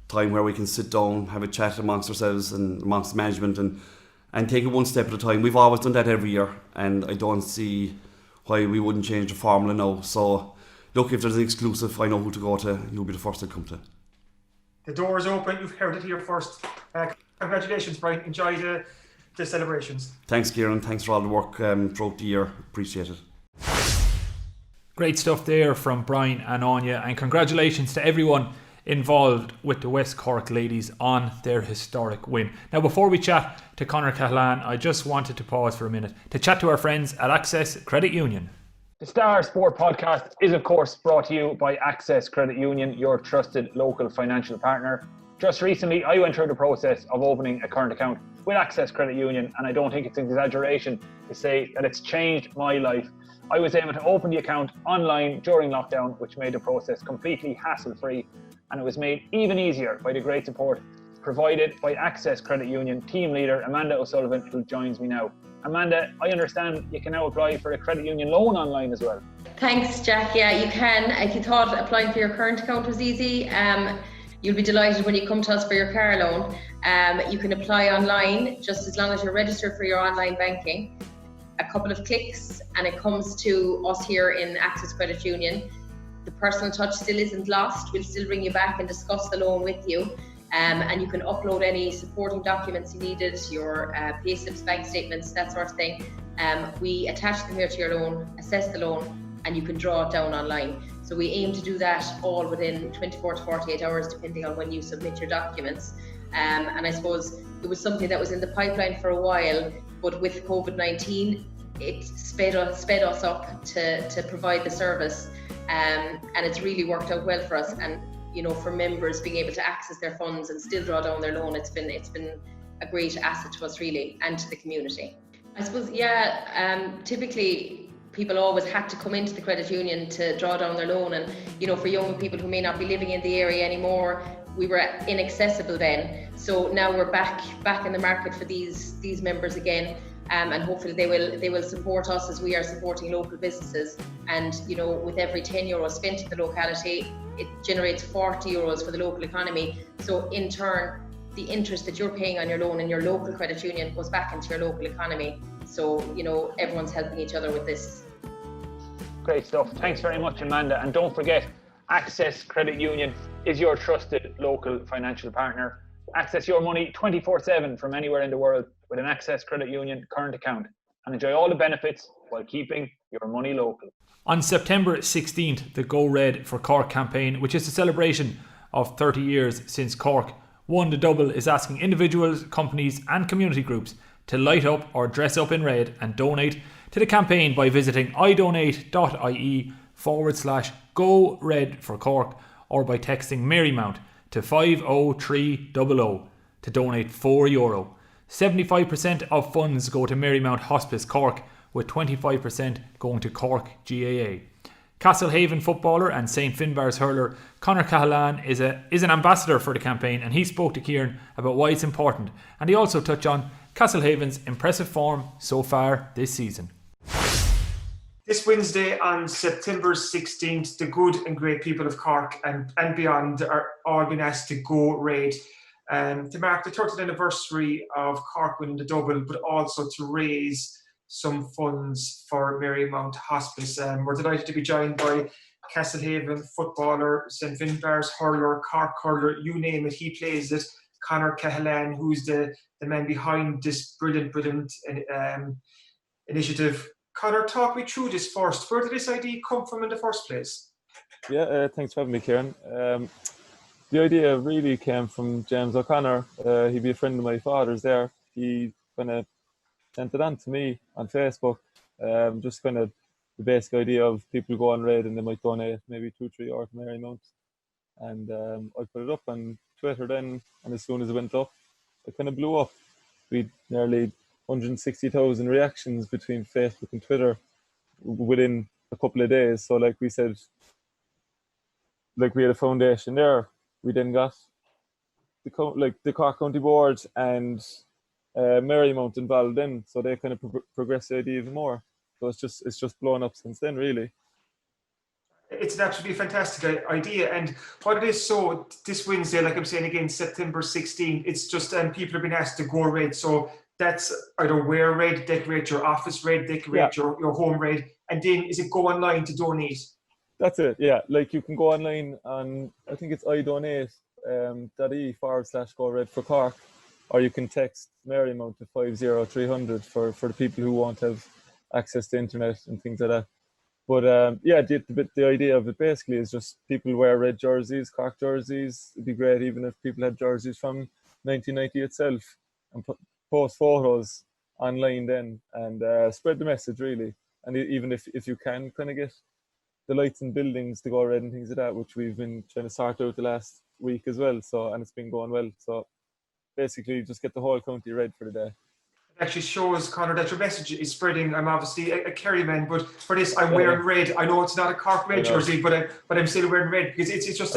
time where we can sit down, have a chat amongst ourselves and amongst management and take it one step at a time. We've always done that every year, and I don't see why we wouldn't change the formula now. So look, if there's an exclusive, I know who to go to. You'll be the first to come to. The door is open. You've heard it here first. Congratulations, Brian. Enjoy the celebrations. Thanks, Kieran. Thanks for all the work throughout the year. Appreciate it. Great stuff there from Brian and Anya, and congratulations to everyone involved with the West Cork ladies on their historic win. Now, before we chat to Conor Cahalane, I just wanted to pause for a minute to chat to our friends at Access Credit Union. The Star Sport podcast is, of course, brought to you by Access Credit Union, your trusted local financial partner. Just recently, I went through the process of opening a current account with Access Credit Union, and I don't think it's an exaggeration to say that it's changed my life. I was able to open the account online during lockdown, which made the process completely hassle-free, and it was made even easier by the great support provided by Access Credit Union team leader Aine O'Sullivan, who joins me now. Amanda, I understand you can now apply for a credit union loan online as well. Thanks, Jack. Yeah, you can. If you thought applying for your current account was easy, you'll be delighted when you come to us for your car loan. You can apply online just as long as you're registered for your online banking. A couple of clicks and it comes to us here in Access Credit Union. The personal touch still isn't lost. We'll still bring you back and discuss the loan with you. And you can upload any supporting documents you needed, your payslips, bank statements, that sort of thing. We attach them here to your loan, assess the loan, and you can draw it down online. So we aim to do that all within 24 to 48 hours, depending on when you submit your documents. And I suppose it was something that was in the pipeline for a while, but with COVID-19, it sped us up to provide the service. And it's really worked out well for us. And you know, for members being able to access their funds and still draw down their loan, it's been a great asset to us really, and to the community. I suppose, typically people always had to come into the credit union to draw down their loan, and for younger people who may not be living in the area anymore, we were inaccessible then. So now we're back in the market for these members again, and hopefully they will support us as we are supporting local businesses. And with every €10 spent in the locality, it generates €40 for the local economy. So in turn, the interest that you're paying on your loan in your local credit union goes back into your local economy. So everyone's helping each other with this. Great stuff. Thanks very much, Amanda. And don't forget, Access Credit Union is your trusted local financial partner. Access your money 24/7 from anywhere in the world with an Access Credit Union current account, and enjoy all the benefits while keeping your money local. On September 16th, the Go Red for Cork campaign, which is a celebration of 30 years since Cork won the double, is asking individuals, companies and community groups to light up or dress up in red and donate to the campaign by visiting idonate.ie/Go Red for Cork, or by texting Marymount to 50300 to donate €4. 75% of funds go to Marymount Hospice Cork, with 25% going to Cork GAA. Castlehaven footballer and St Finbarr's hurler Conor Cahalane is an ambassador for the campaign, and he spoke to Kieran about why it's important, and he also touched on Castlehaven's impressive form so far this season. This Wednesday on September 16th, the good and great people of Cork and beyond are all being asked to go red to mark the 30th anniversary of Cork winning the double, but also to raise some funds for Marymount Hospice. We're delighted to be joined by Castlehaven footballer, St Finbarr's hurler, Cork hurler, you name it, he plays it, Conor Cahalane, who's the man behind this brilliant initiative. Conor, talk me through this first. Where did this idea come from in the first place? Yeah, thanks for having me, Kieran. The idea really came from James O'Connor. He'd be a friend of my father's there. He kind of sent it on to me on Facebook. Just kind of the basic idea of people go on red and they might donate maybe €2-3 to Marymount. And I put it up on Twitter then, and as soon as it went up, it kind of blew up. We'd nearly 160,000 reactions between Facebook and Twitter within a couple of days. So like we said, like we had a foundation there. We then got the Cork County Board and Marymount involved in, so they kind of progressed the idea even more. So it's just blown up since then, really. It's an absolutely fantastic idea, and what it is, so this Wednesday, like I'm saying again, September 16th, it's just people have been asked to go red. So that's either wear red, decorate your office red, decorate your home red, and then is it go online to donate? That's it, yeah. Like you can go online on, I think it's idonate.ie/Go Red for Cork, or you can text Marymount to 50300 for the people who won't have access to internet and things like that. But the idea of it basically is just people wear red jerseys, Cork jerseys. It'd be great even if people had jerseys from 1990 itself, and post photos online then, and spread the message really. And even if you can kind of get the lights in buildings to go red and things like that, which we've been trying to sort out the last week as well. So, and it's been going well. So basically just get the whole county red for the day. It actually shows, Conor, that your message is spreading. I'm obviously a Kerry man, but for this I'm wearing red. I know it's not a Cork red jersey, but I'm still wearing red because it's just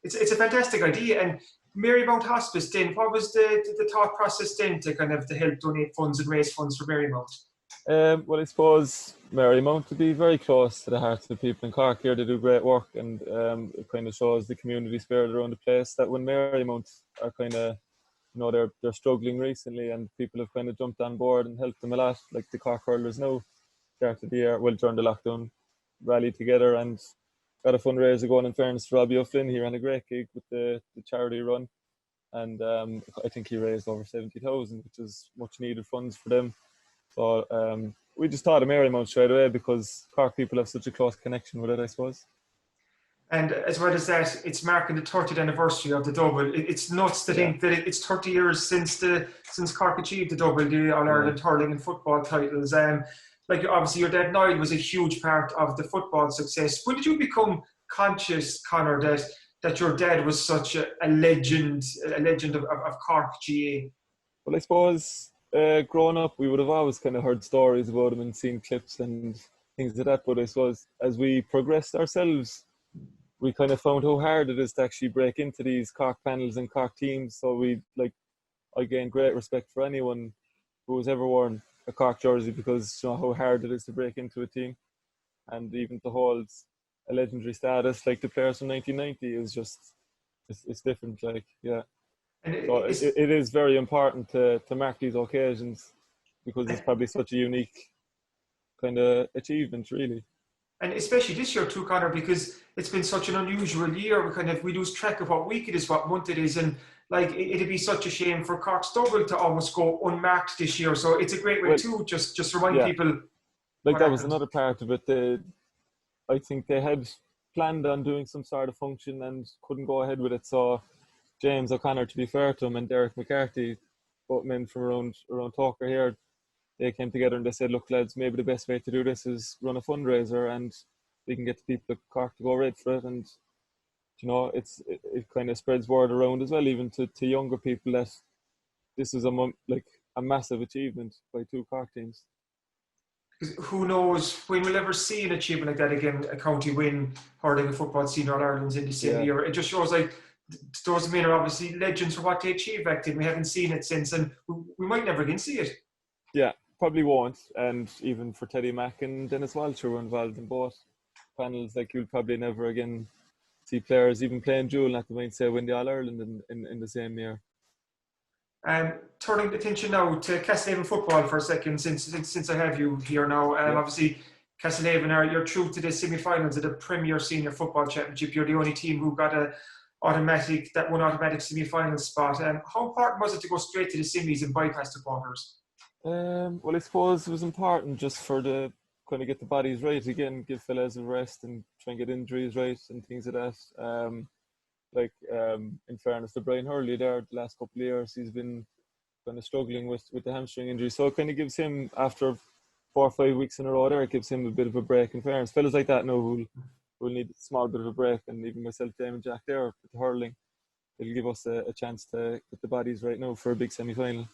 it's a fantastic idea. And Marymount Hospice then, what was the thought process then to kind of to help donate funds and raise funds for Marymount? Well, I suppose Marymount to be very close to the hearts of the people in Cork here. They do great work, and it kind of shows the community spirit around the place, that when Marymount are kind of, they're struggling recently, and people have kind of jumped on board and helped them a lot. Like the Cork hurlers now started the year, during the lockdown, rallied together and got a fundraiser going. In fairness to Robbie O'Flynn, he ran a great gig with the charity run, and I think he raised over 70,000, which is much needed funds for them. So we just thought of Marymount straight away because Cork people have such a close connection with it, I suppose. And as well as that, it's marking the 30th anniversary of the double. It's nuts to think that it's 30 years since Cork achieved the double, the All-Ireland hurling and football titles. Like obviously your dad Niall was a huge part of the football success. When did you become conscious, Conor, that your dad was such a legend of Cork GA? Well, I suppose growing up, we would have always kind of heard stories about him and seen clips and things like that. But I suppose as we progressed ourselves, we kind of found how hard it is to actually break into these Cork panels and Cork teams. So I gained great respect for anyone who has ever worn a Cork jersey, because you know how hard it is to break into a team, and even to hold a legendary status like the players from 1990 is just it's different. Like, yeah. And So it is very important to mark these occasions, because it's probably such a unique kind of achievement, really. And especially this year too, Conor, because it's been such an unusual year. We lose track of what week it is, what month it is, and like it'd be such a shame for Cork's double to almost go unmarked this year. So it's a great way to just remind people. Like that was another part of it. I think they had planned on doing some sort of function and couldn't go ahead with it. So James O'Connor, to be fair to him, and Derek McCarthy, both men from around Talker here, they came together and they said, look lads, maybe the best way to do this is run a fundraiser and we can get the people of Cork to go red for it. And you know, it kind of spreads word around as well, even to younger people, that this is a massive achievement by two Cork teams. Who knows when we'll ever see an achievement like that again, a county win hurling a football senior All-Irelands in the same year. It just shows like those men are obviously legends for what they achieved back then. We haven't seen it since, and we might never again see it. Yeah, probably won't. And even for Teddy Mack and Dennis Walsh, who were involved in both panels, like you'll probably never again see players even playing dual, not to mind say win the All-Ireland in the same year. Turning attention now to Castlehaven football for a second, since I have you here now. Obviously, Castlehaven you're through to the semi-finals of the Premier Senior Football Championship. You're the only team who got one automatic semi-final spot. How important was it to go straight to the semis and bypass the quarters? Well, I suppose it was important just for the kind of get the bodies right again, give fellas a rest and try and get injuries right and things like that. In fairness to Brian Hurley there, the last couple of years he's been kind of struggling with the hamstring injury, so it kind of gives him, after 4 or 5 weeks in a row there, it gives him a bit of a break. In fairness, fellas like that now who'll need a small bit of a break, and even myself, Dave and Jack there with the hurling, it'll give us a chance to get the bodies right now for a big semi-final.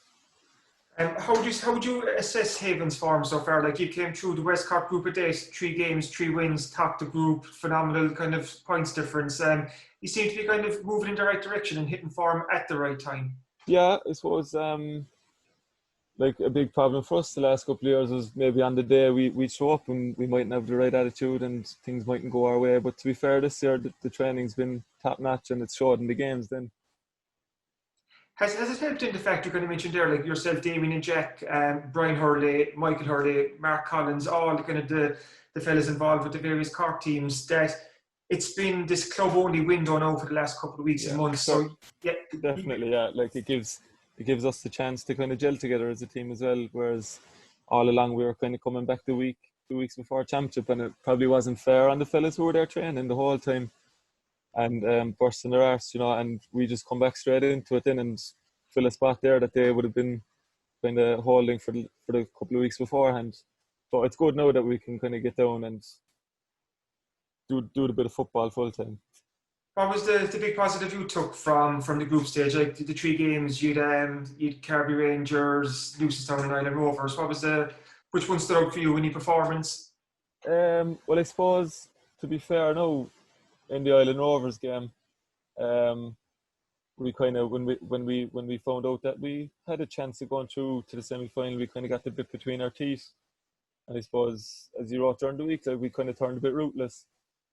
How would you assess Haven's form so far? Like, you came through the West Cork group of days, 3 games, 3 wins, topped the group, phenomenal kind of points difference. You seem to be kind of moving in the right direction and hitting form at the right time. Yeah, I suppose like a big problem for us the last couple of years was maybe on the day we show up and we mightn't have the right attitude and things mightn't go our way. But to be fair, this year the training's been top notch and it's showed in the games then. Has it helped in the fact you kind of mentioned there, like yourself, Damien and Jack, Brian Hurley, Michael Hurley, Mark Collins, all kind of the fellas involved with the various Cork teams, that it's been this club-only window now for the last couple of weeks and months. So yeah, definitely, yeah. Like it gives us the chance to kind of gel together as a team as well. Whereas all along we were kind of coming back 2 weeks before championship, and it probably wasn't fair on the fellas who were there training the whole time and bursting their arse, you know. And we just come back straight into it then and fill a spot there that they would have been kind of holding for the couple of weeks beforehand. So it's good now that we can kind of get down and do the bit of football full time. What was the big positive you took from the group stage? Like the 3 games, you'd Carby Rangers, Lucistown and Island Rovers. Which one stood out for you? Any performance? Well, I suppose, to be fair, no, in the Island Rovers game, we kind of when we found out that we had a chance of going through to the semi-final, we kind of got the bit between our teeth. And I suppose, as you wrote during the week, like, we kind of turned a bit rootless,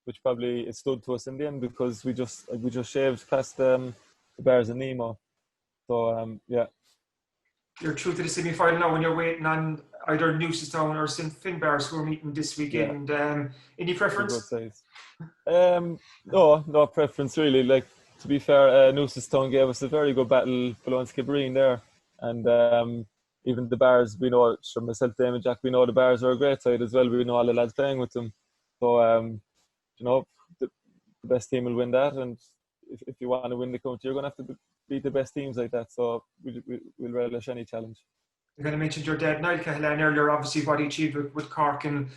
which probably it stood to us in the end because we just shaved past the Bears and Nemo. So yeah. You're through to the semi-final now, when you're waiting on either Newcestown or St. Finbarrs, who are meeting this weekend. Yeah. Any preference? No preference really. Like, to be fair, Newcestown gave us a very good battle below Skibbereen there, and even the Bears, we know from myself, Dave and Jack, we know the Bears are a great side as well. We know all the lads playing with them, so you know, the best team will win that, and if you want to win the county, you're going to have to beat the best teams like that. So we'll relish any challenge. You kind of mentioned your dad, Niall Cahalane, earlier. Obviously, what he achieved with Cork, and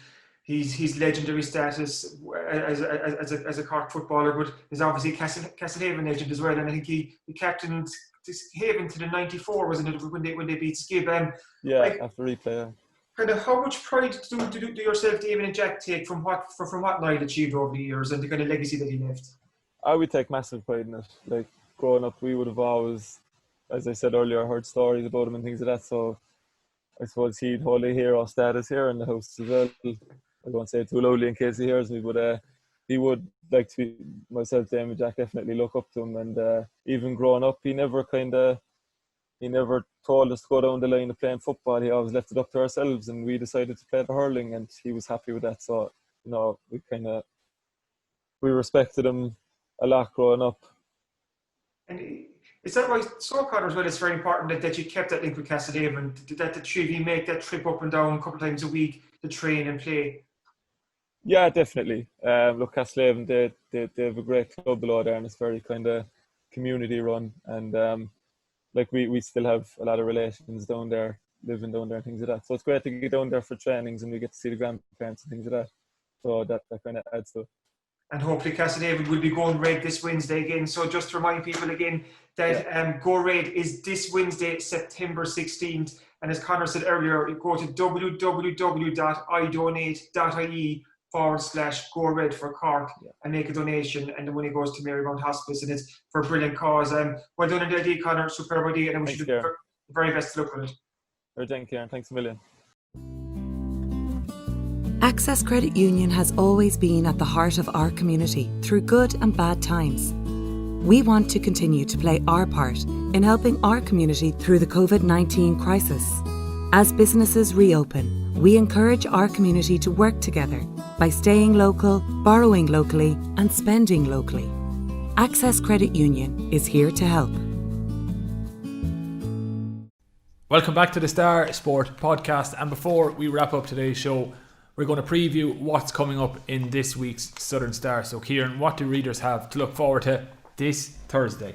his legendary status as a Cork footballer, but he's obviously a Castlehaven legend as well. And I think he captained Haven to the 94, wasn't it, when they beat Skib? After replay. Kind of, how much pride do yourself, David and Jack, take from what Niall achieved over the years and the kind of legacy that he left? I would take massive pride in it. Like, growing up, we would have always, as I said earlier, heard stories about him and things like that. So I suppose he'd hold a hero status here in the house as well. I won't say it too loudly in case he hears me, but he would like to be, myself, Dame and Jack definitely look up to him. And even growing up, he never told us to go down the line of playing football. He always left it up to ourselves, and we decided to play the hurling, and he was happy with that. So, we respected him a lot growing up. And is that right? So, Conor, as well, it's very important that you kept that link with Castlehaven, that the three of you make that trip up and down a couple of times a week to train and play. Yeah, definitely. Look, Castlehaven, they have a great club below there, and it's very kind of community run. And we still have a lot of relations down there, living down there and things like that. So it's great to get down there for trainings, and we get to see the grandparents and things like that. So that kind of adds to it. And hopefully Castlehaven will be going red this Wednesday again. So just to remind people again that Go Red is this Wednesday, September 16th. And as Conor said earlier, you go to www.idonate.ie/Go Red for Cork and make a donation, and the money goes to Marymount Hospice, and it's for a brilliant cause. Well done on the idea, Conor, superb idea, and I wish you the very best of luck with it. Thank you, Kieran. Thanks a million. Access Credit Union has always been at the heart of our community through good and bad times. We want to continue to play our part in helping our community through the COVID-19 crisis. As businesses reopen, we encourage our community to work together by staying local, borrowing locally, and spending locally. Access Credit Union is here to help. Welcome back to the Star Sport podcast, and before we wrap up today's show, we're going to preview what's coming up in this week's Southern Star. So Kieran, what do readers have to look forward to this Thursday?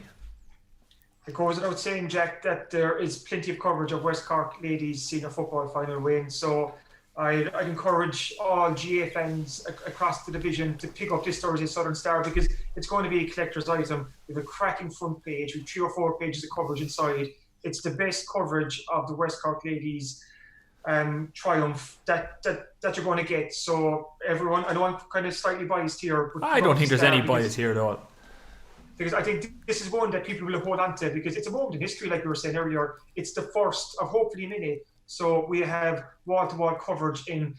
It goes without saying, Jack, that there is plenty of coverage of West Cork ladies senior football final win. So I'd encourage all GA fans across the division to pick up this Thursday's Southern Star, because it's going to be a collector's item. We have a cracking front page with 3 or 4 pages of coverage inside. It's the best coverage of the West Cork ladies triumph that you're going to get. So everyone, I know I'm kind of slightly biased here, but I don't think there's any bias here at all, because I think this is one that people will hold on to, because it's a moment in history, like we were saying earlier. It's the first of hopefully many. So we have wall-to-wall coverage in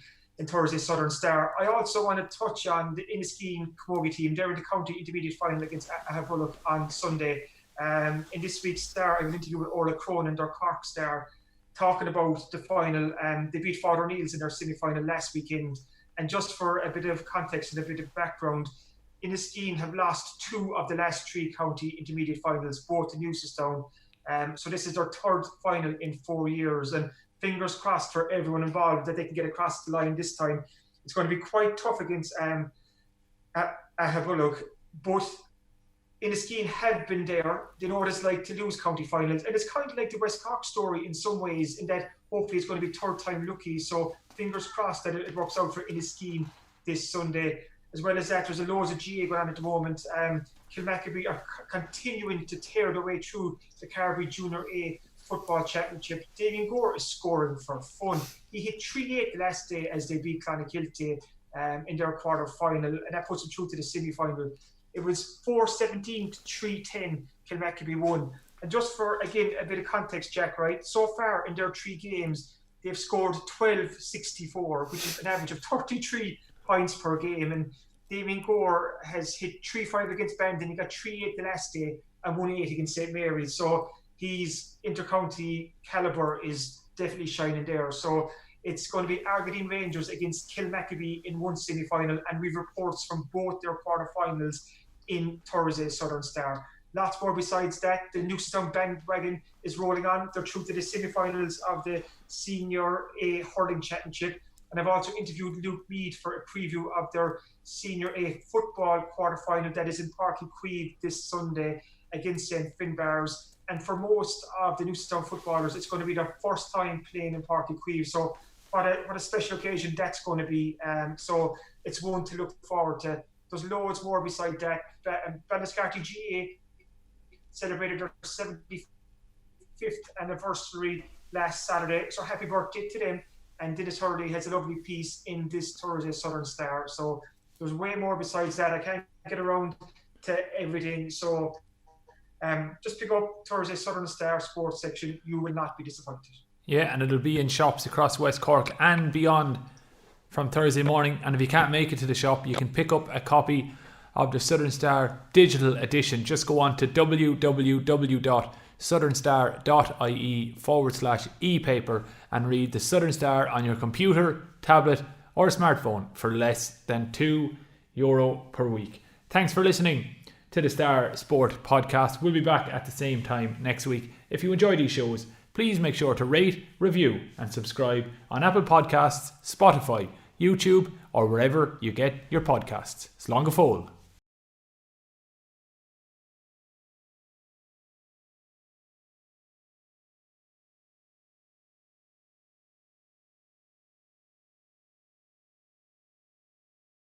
Thursday's Southern Star. I also want to touch on the Inniskeen Camogie team. They're in the county intermediate final against Ahabullock on Sunday. In this week's Star, I was interviewed with Orla Cronin, their Cork Star, talking about the final. They beat Father O'Neill's in their semi-final last weekend. And just for a bit of context and a bit of background, Inniskeen have lost 2 of the last 3 county intermediate finals, both in Newcestown. So this is their 3rd final in 4 years. And fingers crossed for everyone involved that they can get across the line this time. It's going to be quite tough against Ahabullock. Both Inniskeen have been there. They know what it's like to lose county finals. And it's kind of like the West Cork story in some ways, in that hopefully it's going to be 3rd time lucky. So fingers crossed that it works out for Inniskeen this Sunday. As well as that, there's a loads of GA going on at the moment. Kilmacabey are continuing to tear their way through the Carbery Junior A Football Championship. Damien Gore is scoring for fun. He hit 3-8 the last day as they beat Clonakilty in their quarter final, and that puts them through to the semi-final. It was 4-17 to 3-10. Kilmacabey won. And just for, again, a bit of context, Jack, right? So far in their 3 games, they've scored 12-64, which is an average of 33 points per game. And Damien Gore has hit 3-5 against Bandon. He got 3-8 the last day and 1-8 against St. Mary's. So his inter-county calibre is definitely shining there. So it's going to be Argideen Rangers against Kilmacabey in one semi-final, and we've reports from both their quarter-finals in Thursday's Southern Star. Lots more besides that. The Newcestown bandwagon is rolling on. They're through to the semi-finals of the Senior A Hurling Championship. And I've also interviewed Luke Mead for a preview of their Senior A football quarter-final that is in Páirc Uí Chaoimh this Sunday against St. Finbarr's. And for most of the Newcestown footballers, it's going to be their first time playing in Páirc Uí Chaoimh. So what a special occasion that's going to be. So it's one to look forward to. There's loads more beside that. Balliscarty GA celebrated their 75th 25th anniversary last Saturday. So happy birthday to them. And Dennis Hurley has a lovely piece in this Thursday Southern Star. So there's way more besides that. I can't get around to everything. So just pick up Thursday Southern Star sports section. You will not be disappointed. Yeah, and it'll be in shops across West Cork and beyond from Thursday morning. And if you can't make it to the shop, you can pick up a copy of the Southern Star digital edition. Just go on to www.southernstar.ie/e-paper and read the Southern Star on your computer, tablet or smartphone for less than €2 per week. Thanks for listening to the Star Sport Podcast. We'll be back at the same time next week. If you enjoy these shows, please make sure to rate, review and subscribe on Apple Podcasts, Spotify, YouTube or wherever you get your podcasts. Slán go fóill.